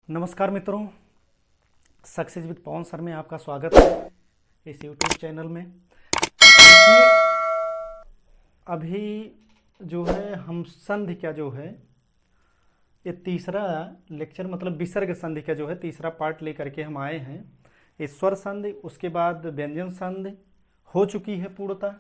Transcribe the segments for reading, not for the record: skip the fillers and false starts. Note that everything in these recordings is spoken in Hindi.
नमस्कार मित्रों, सक्सेस विद पवन सर में आपका स्वागत है इस यूट्यूब चैनल में। देखिए, अभी जो है हम संधि का जो है ये तीसरा लेक्चर मतलब विसर्ग संधि का जो है तीसरा पार्ट लेकर के हम आए हैं। ईश्वर संधि, उसके बाद व्यंजन संधि हो चुकी है पूर्णतः।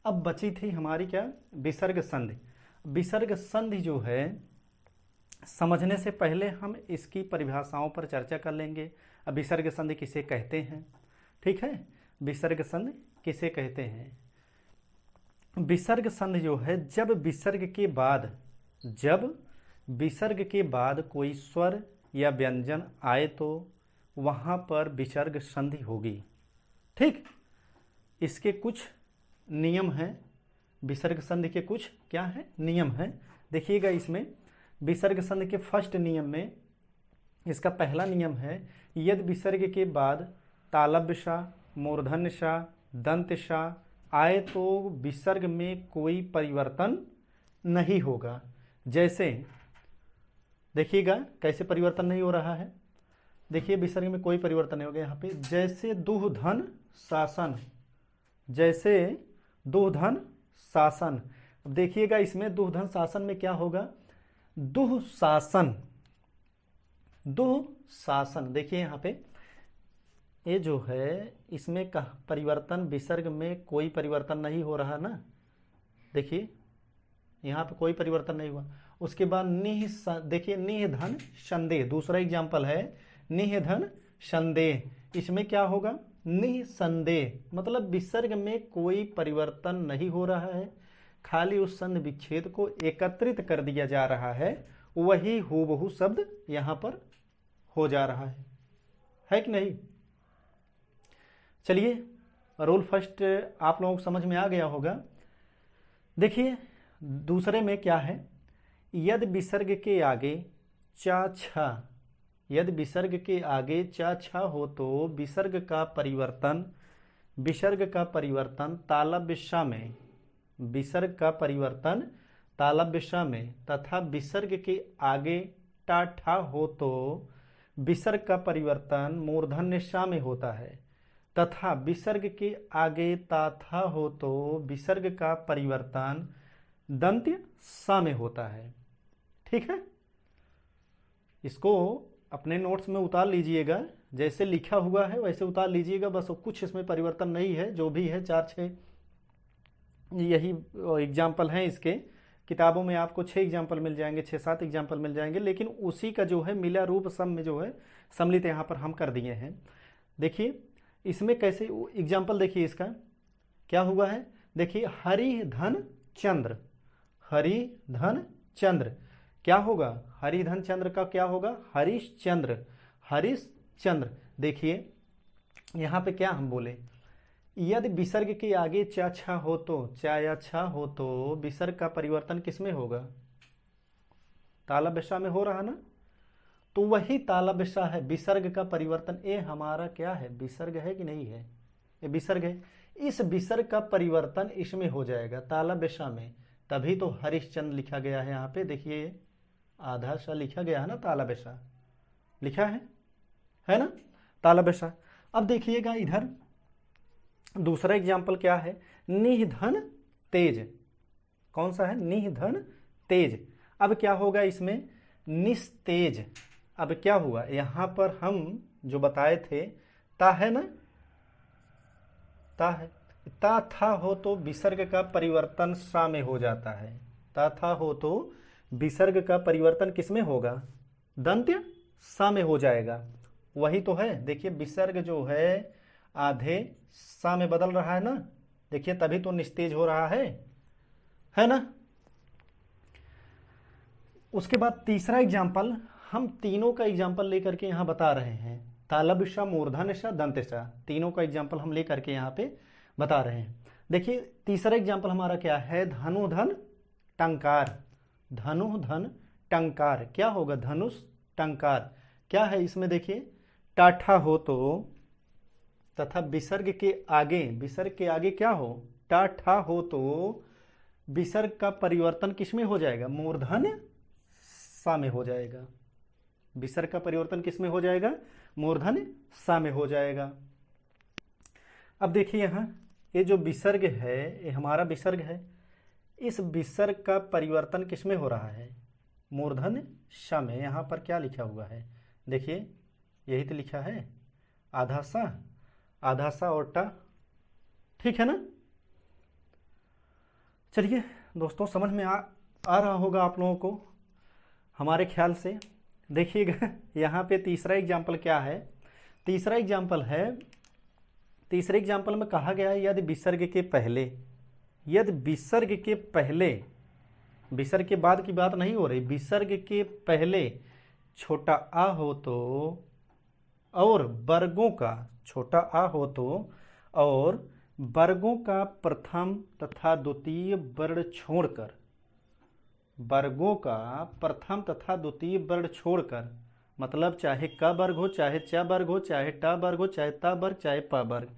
अब बची थी हमारी क्या, विसर्ग संधि। विसर्ग संधि जो है समझने से पहले हम इसकी परिभाषाओं पर चर्चा कर लेंगे। अब विसर्ग संधि किसे कहते हैं, ठीक है। विसर्ग संधि किसे कहते हैं? विसर्ग संधि जो है जब विसर्ग के बाद कोई स्वर या व्यंजन आए तो वहां पर विसर्ग संधि होगी, ठीक। इसके कुछ नियम हैं, विसर्ग संधि के कुछ क्या है, नियम हैं। देखिएगा, इसमें विसर्ग संधि के फर्स्ट नियम में इसका पहला नियम है, यदि विसर्ग के बाद तालव्य सा, मूर्धन्य सा, दंत सा आए तो विसर्ग में कोई परिवर्तन नहीं होगा। जैसे देखिएगा कैसे परिवर्तन नहीं हो रहा है। देखिए, विसर्ग में कोई परिवर्तन नहीं होगा यहाँ पे। जैसे दुह धन शासन, जैसे दुह धन शासन। अब देखिएगा, इसमें दुह धन शासन में क्या होगा, दुह शासन। देखिए यहाँ पे ये जो है इसमें का परिवर्तन, विसर्ग में कोई परिवर्तन नहीं हो रहा ना। देखिए यहाँ पे कोई परिवर्तन नहीं हुआ। उसके बाद देखिए निह धन संदेह, दूसरा एग्जाम्पल है निह धन संदेह। इसमें क्या होगा, निसंदेह, मतलब विसर्ग में कोई परिवर्तन नहीं हो रहा है, खाली उस संधि विच्छेद को एकत्रित कर दिया जा रहा है, वही हूबहू शब्द यहां पर हो जा रहा है कि नहीं। चलिए, रूल फर्स्ट आप लोगों को समझ में आ गया होगा। देखिए दूसरे में क्या है, यदि विसर्ग के आगे चा छा, यदि विसर्ग के आगे चा छा हो तो विसर्ग का परिवर्तन तालव्य सा में, विसर्ग का परिवर्तन तालव्य सा में, तथा विसर्ग के आगे टा ठा हो तो विसर्ग का परिवर्तन मूर्धन्य सा में होता है, तथा विसर्ग के आगे ता था हो तो विसर्ग का परिवर्तन दंत्य सा में होता है, ठीक है। इसको अपने नोट्स में उतार लीजिएगा, जैसे लिखा हुआ है वैसे उतार लीजिएगा, बस कुछ इसमें परिवर्तन नहीं है। जो भी है 4-6 यही एग्जाम्पल हैं इसके। किताबों में आपको 6 एग्जाम्पल मिल जाएंगे, 6-7 एग्जाम्पल मिल जाएंगे, लेकिन उसी का जो है मिला रूप सम में जो है सम्मिलित यहाँ पर हम कर दिए हैं। देखिए इसमें कैसे एग्जाम्पल, देखिए इसका क्या हुआ है। देखिए हरि धन चंद्र, हरि धन चंद्र क्या होगा, हरि धन चंद्र का क्या होगा, हरिश्चंद्र, हरिश्चंद्र। देखिए यहाँ पे क्या हम बोले, यदि विसर्ग के आगे चा छा हो तो, चा या छा हो तो विसर्ग का परिवर्तन किसमें होगा, तालव्य सा में हो रहा ना। तो वही तालव्य सा है, विसर्ग का परिवर्तन। ये हमारा क्या है, विसर्ग है कि नहीं है, ये विसर्ग है। इस विसर्ग का परिवर्तन इसमें हो जाएगा तालव्य सा में, तभी तो हरिश्चंद्र लिखा गया है यहाँ पे। देखिए आधा सा लिखा गया है ना, तालव्य सा लिखा है ना, तालव्य सा। अब देखिएगा इधर दूसरा एग्जाम्पल क्या है, निधन तेज। कौन सा है, निधन तेज। अब क्या होगा इसमें, निस्तेज। अब क्या हुआ, यहां पर हम जो बताए थे ता है ना, ता है, ता था हो तो विसर्ग का परिवर्तन सा में हो जाता है। ता था हो तो विसर्ग का परिवर्तन किसमें होगा, दंत्य सा में हो जाएगा। वही तो है। देखिए विसर्ग जो है आधे सा में बदल रहा है ना, देखिए तभी तो निस्तेज हो रहा है ना। उसके बाद तीसरा एग्जाम्पल, हम तीनों का एग्जाम्पल लेकर के यहां बता रहे हैं, तालव्य सा, मूर्धन्य सा, दंत्य सा, तीनों का एग्जाम्पल हम लेकर के यहां पे बता रहे हैं। देखिए तीसरा एग्जाम्पल हमारा क्या है, धनुधन टंकार। धनुधन टंकार क्या होगा, धनुष टंकार क्या है इसमें, देखिए टाठा हो तो, तथा विसर्ग के आगे क्या हो, टा ठा हो तो विसर्ग का परिवर्तन किसमें हो जाएगा, मूर्धन्य सा में हो जाएगा। विसर्ग का परिवर्तन किस में हो जाएगा? मूर्धन्य सा में हो जाएगा। अब देखिए यहाँ ये जो विसर्ग है ये हमारा विसर्ग है, इस विसर्ग का परिवर्तन किस में हो रहा है? मूर्धन्य श में। यहाँ पर क्या लिखा हुआ है? देखिए यही तो लिखा है, आधा सा और टा, ठीक है ना। चलिए दोस्तों, समझ में आ रहा होगा आप लोगों को हमारे ख्याल से। देखिएगा यहाँ पे तीसरा एग्जाम्पल क्या है? तीसरा एग्जाम्पल है, तीसरे एग्जाम्पल में कहा गया है यदि विसर्ग के पहले, यदि विसर्ग के पहले, विसर्ग के बाद की बात नहीं हो रही, विसर्ग के पहले छोटा आ हो तो और वर्गों का, छोटा आ हो तो और वर्गों का प्रथम तथा द्वितीय वर्ण छोड़कर, वर्गों का प्रथम तथा द्वितीय वर्ण छोड़कर, मतलब चाहे क वर्ग हो, चाहे च वर्ग हो, चाहे ट वर्ग हो, चाहे त वर्ग, चाहे प वर्ग,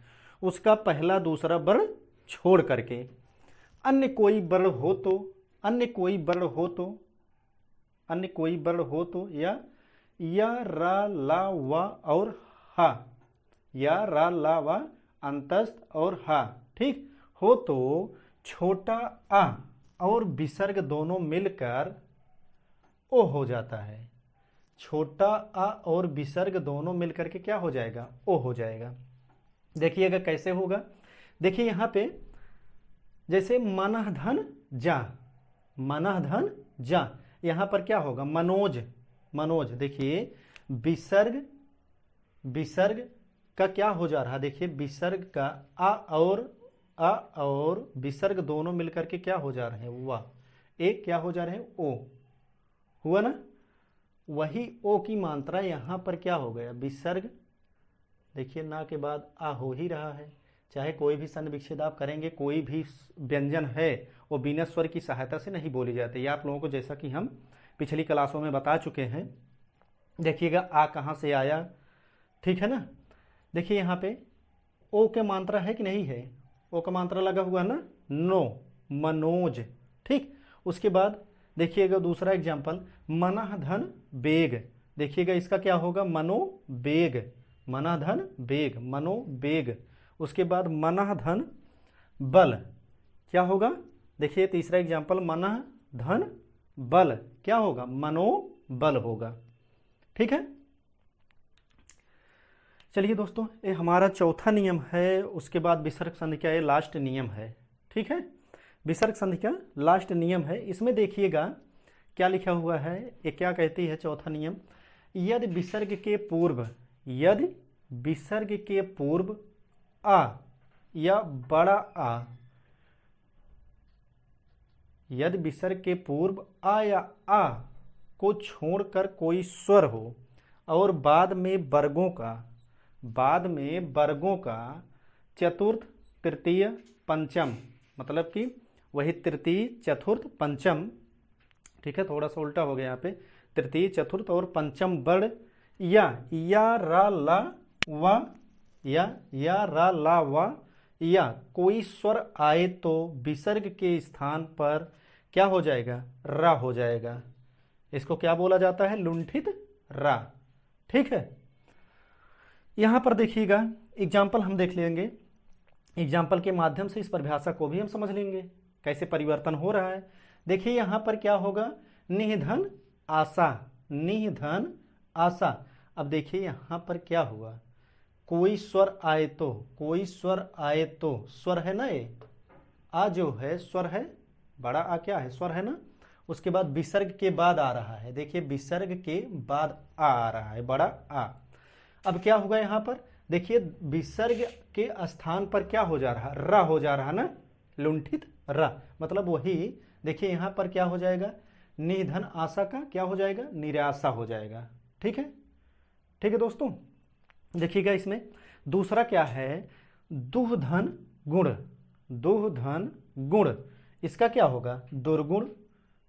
उसका पहला दूसरा वर्ण छोड़ करके अन्य कोई वर्ण हो तो, अन्य कोई वर्ण हो तो, अन्य कोई वर्ण हो तो या रा ला वा और हा, या रा ला वा अंतस्थ और हा, ठीक हो तो छोटा आ और विसर्ग दोनों मिलकर ओ हो जाता है। छोटा आ और विसर्ग दोनों मिलकर के क्या हो जाएगा? ओ हो जाएगा। देखिएगा कैसे होगा। देखिए यहाँ पे जैसे मनः धन जा, मनः धन जा, यहाँ पर क्या होगा? मनोज, मनोज। देखिए विसर्ग, विसर्ग का क्या हो जा रहा है? देखिए विसर्ग का आ और विसर्ग दोनों मिलकर के क्या हो जा रहे हैं? वाह, एक क्या हो जा रहे हैं? ओ, हुआ ना। वही ओ की मात्रा यहाँ पर क्या हो गया? विसर्ग, देखिए ना के बाद आ हो ही रहा है। चाहे कोई भी सन्धि विच्छेद आप करेंगे, कोई भी व्यंजन है वो बिना स्वर की सहायता से नहीं बोली जाती। ये आप लोगों को जैसा कि हम पिछली क्लासों में बता चुके हैं। देखिएगा आ कहाँ से आया, ठीक है ना। देखिए यहाँ पे ओ के मात्रा है कि नहीं है? ओ का मात्रा लगा हुआ ना, नो, मनोज, ठीक। उसके बाद देखिएगा दूसरा एग्जाम्पल, मनः धन बेग। देखिएगा इसका क्या होगा? मनो बेग, मनः धन बेग, मनो बेग। उसके बाद मनः धन बल, क्या होगा? देखिए तीसरा एग्जाम्पल, मनः धन बल, क्या होगा? मनो बल होगा, ठीक है। चलिए दोस्तों, ये हमारा चौथा नियम है। उसके बाद विसर्ग संधि का ये लास्ट नियम है, ठीक है। विसर्ग संधि का लास्ट नियम है। इसमें देखिएगा क्या लिखा हुआ है, ये क्या कहती है चौथा नियम, यदि विसर्ग के पूर्व, यदि विसर्ग के पूर्व आ या बड़ा आ, यदि विसर्ग के पूर्व आ या आ को छोड़कर कोई स्वर हो और बाद में वर्गों का, बाद में वर्गों का चतुर्थ तृतीय पंचम, मतलब कि वही तृतीय चतुर्थ पंचम, ठीक है, थोड़ा सा उल्टा हो गया यहाँ पे, तृतीय चतुर्थ और पंचम वर्ण या रा ला वा, या रा ला वा या कोई स्वर आए तो विसर्ग के स्थान पर क्या हो जाएगा? रा हो जाएगा। इसको क्या बोला जाता है? लुंठित रा, ठीक है। यहां पर देखिएगा एग्जाम्पल हम देख लेंगे, एग्जाम्पल के माध्यम से इस परिभाषा को भी हम समझ लेंगे कैसे परिवर्तन हो रहा है। देखिए यहां पर क्या होगा? निधन आशा, निधन आशा। अब देखिए यहां पर क्या हुआ? कोई स्वर आए तो, कोई स्वर आए तो, स्वर है ना, ये आ जो है स्वर है, बड़ा आ क्या है? स्वर है ना। उसके बाद विसर्ग के बाद आ रहा है, देखिए विसर्ग के बाद आ रहा है, बड़ा आ। अब क्या होगा यहाँ पर? देखिए विसर्ग के स्थान पर क्या हो जा रहा? रा हो जा रहा ना, लुंठित रा, मतलब वही। देखिए यहाँ पर क्या हो जाएगा? निधन आशा का क्या हो जाएगा? निराशा हो जाएगा, ठीक है। ठीक है दोस्तों, देखिएगा इसमें दूसरा क्या है? दुहधन गुण, दुहधन गुण, इसका क्या होगा? दुर्गुण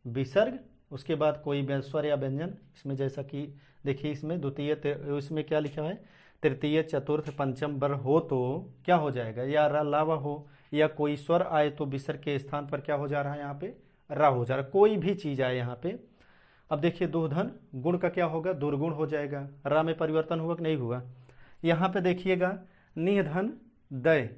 विसर्ग, उसके बाद कोई स्वर या व्यंजन, इसमें जैसा कि देखिए इसमें द्वितीय, इसमें क्या लिखा है? तृतीय चतुर्थ पंचम वर्ण हो तो क्या हो जाएगा? या रा लावा हो, या कोई स्वर आए तो विसर्ग के स्थान पर क्या हो जा रहा है? यहाँ पे रा हो जा रहा है। कोई भी चीज आए यहाँ पे, अब देखिए दो धन गुण का क्या होगा, दुर्गुण हो जाएगा। रा में परिवर्तन हुआ कि नहीं हुआ। यहाँ पे देखिएगा निह धन दय,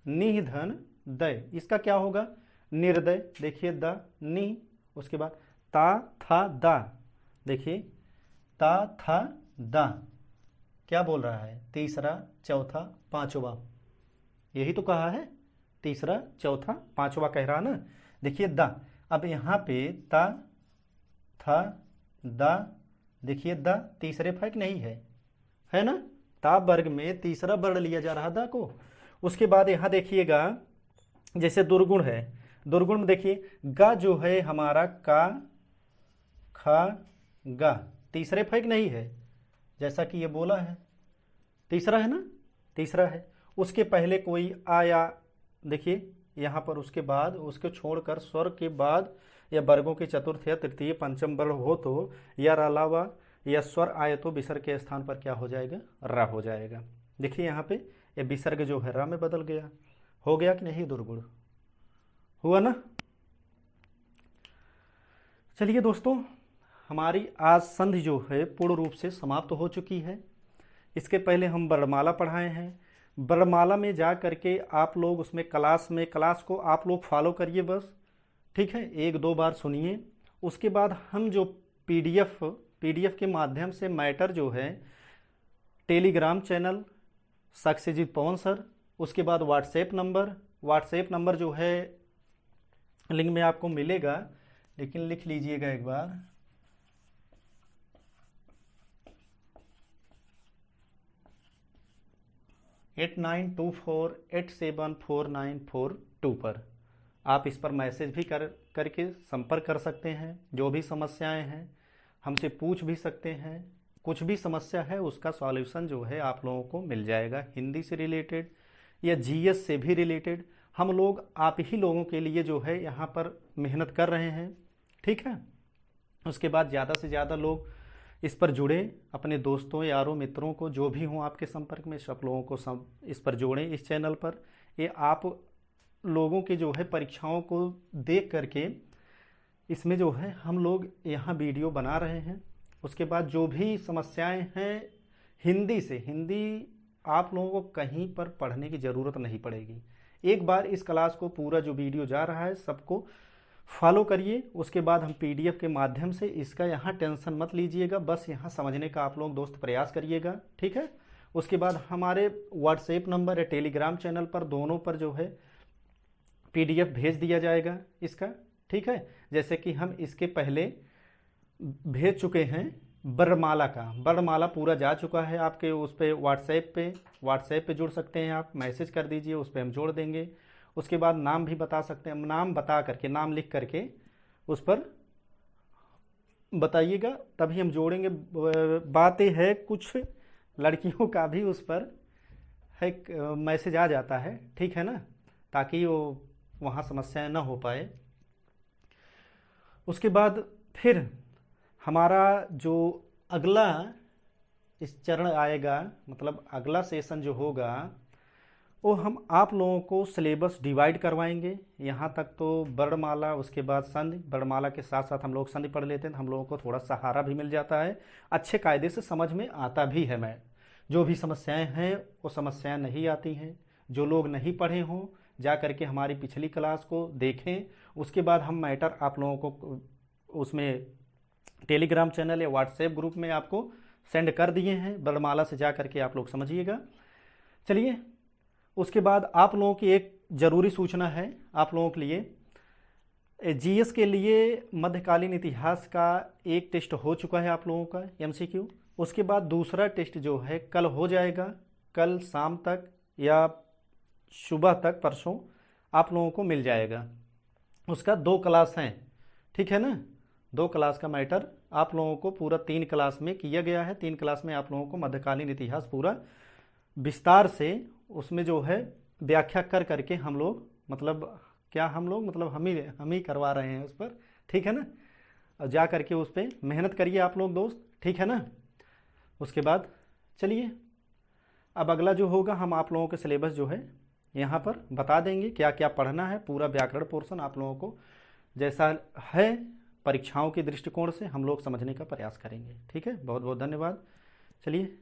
निह धन दय, इसका क्या होगा, निर्दय। देखिए द नी, उसके बाद ता था दा, देखिए ता था दा, क्या बोल रहा है, तीसरा चौथा पांचवा, यही तो कहा है, तीसरा चौथा पांचवा कह रहा ना। देखिए दा, अब यहाँ पे ता था दा, देखिए दा तीसरे फर्क नहीं है ना, ता वर्ग में तीसरा वर्ण लिया जा रहा दा को। उसके बाद यहाँ देखिएगा जैसे दुर्गुण है, दुर्गुण में देखिए गा जो है हमारा का खा गा, तीसरे फर्क नहीं है, जैसा कि ये बोला है, तीसरा है ना, तीसरा है। उसके पहले कोई आया, देखिए यहाँ पर उसके बाद उसको छोड़कर स्वर के बाद या वर्गों के चतुर्थ या तृतीय पंचम वर्ण हो तो या अलावा या स्वर आए तो विसर्ग के स्थान पर क्या हो जाएगा, रा हो जाएगा। देखिए यहाँ पे ये विसर्ग जो है रा में बदल गया, हो गया कि नहीं, दुर्गुण हुआ ना। चलिए दोस्तों, हमारी आज संधि जो है पूर्ण रूप से समाप्त हो चुकी है। इसके पहले हम वर्णमाला पढ़ाए हैं, वर्णमाला में जा करके आप लोग उसमें क्लास को आप लोग फॉलो करिए बस, ठीक है, एक दो बार सुनिए। उसके बाद हम जो पीडीएफ के माध्यम से मैटर जो है टेलीग्राम चैनल साक्षीजीत पवन सर, उसके बाद व्हाट्सएप नंबर जो है लिंक में आपको मिलेगा, लेकिन लिख लीजिएगा एक बार, 8924874942 पर आप इस पर मैसेज भी करके संपर्क कर सकते हैं। जो भी समस्याएं हैं हमसे पूछ भी सकते हैं, कुछ भी समस्या है उसका सॉल्यूशन जो है आप लोगों को मिल जाएगा। हिंदी से रिलेटेड या जीएस से भी रिलेटेड हम लोग आप ही लोगों के लिए जो है यहाँ पर मेहनत कर रहे हैं, ठीक है। उसके बाद ज़्यादा से ज़्यादा लोग इस पर जुड़े, अपने दोस्तों यारों मित्रों को जो भी हों आपके संपर्क में सब लोगों को इस पर जोड़ें, इस चैनल पर। ये आप लोगों के जो है परीक्षाओं को देख करके इसमें जो है हम लोग यहाँ वीडियो बना रहे हैं। उसके बाद जो भी समस्याएं हैं हिंदी आप लोगों को कहीं पर पढ़ने की ज़रूरत नहीं पड़ेगी। एक बार इस क्लास को पूरा जो वीडियो जा रहा है सबको फॉलो करिए। उसके बाद हम पीडीएफ के माध्यम से इसका यहाँ टेंशन मत लीजिएगा, बस यहाँ समझने का आप लोग दोस्त प्रयास करिएगा, ठीक है। उसके बाद हमारे व्हाट्सएप नंबर या टेलीग्राम चैनल पर दोनों पर जो है पीडीएफ भेज दिया जाएगा इसका, ठीक है। जैसे कि हम इसके पहले भेज चुके हैं वर्णमाला का, वर्णमाला पूरा जा चुका है आपके उस पर व्हाट्सएप पे जुड़ सकते हैं आप, मैसेज कर दीजिए, उस पर हम जोड़ देंगे। उसके बाद नाम भी बता सकते हैं, नाम बता करके, नाम लिख करके उस पर बताइएगा, तभी हम जोड़ेंगे। बातें है कुछ लड़कियों का भी उस पर है मैसेज आ जाता है, ठीक है ना, ताकि वो वहाँ समस्याएं ना हो पाए। उसके बाद फिर हमारा जो अगला इस चरण आएगा, मतलब अगला सेशन जो होगा वो हम आप लोगों को सिलेबस डिवाइड करवाएंगे। यहाँ तक तो वर्णमाला, उसके बाद संधि, वर्णमाला के साथ साथ हम लोग संधि पढ़ लेते हैं तो हम लोगों को थोड़ा सहारा भी मिल जाता है, अच्छे कायदे से समझ में आता भी है। मैं जो भी समस्याएं हैं वो समस्याएं नहीं आती हैं। जो लोग नहीं पढ़े हों जा करके हमारी पिछली क्लास को देखें। उसके बाद हम मैटर आप लोगों को उसमें टेलीग्राम चैनल या व्हाट्सएप ग्रुप में आपको सेंड कर दिए हैं, वर्णमाला से जा करके आप लोग समझिएगा। चलिए, उसके बाद आप लोगों की एक ज़रूरी सूचना है आप लोगों के लिए। जीएस के लिए मध्यकालीन इतिहास का एक टेस्ट हो चुका है आप लोगों का, एमसीक्यू। उसके बाद दूसरा टेस्ट जो है कल हो जाएगा, कल शाम तक या सुबह तक, परसों आप लोगों को मिल जाएगा। उसका 2 क्लास हैं, ठीक है ना, 2 क्लास का मैटर आप लोगों को पूरा 3 क्लास में किया गया है। 3 क्लास में आप लोगों को मध्यकालीन इतिहास पूरा विस्तार से उसमें जो है व्याख्या कर करके हम लोग, मतलब क्या हम लोग, मतलब हम ही करवा रहे हैं उस पर, ठीक है ना। और जा करके उस पर मेहनत करिए आप लोग दोस्त, ठीक है ना। उसके बाद चलिए, अब अगला जो होगा हम आप लोगों के सिलेबस जो है यहाँ पर बता देंगे क्या क्या पढ़ना है। पूरा व्याकरण पोर्शन आप लोगों को जैसा है परीक्षाओं के दृष्टिकोण से हम लोग समझने का प्रयास करेंगे। ठीक है, बहुत बहुत धन्यवाद। चलिए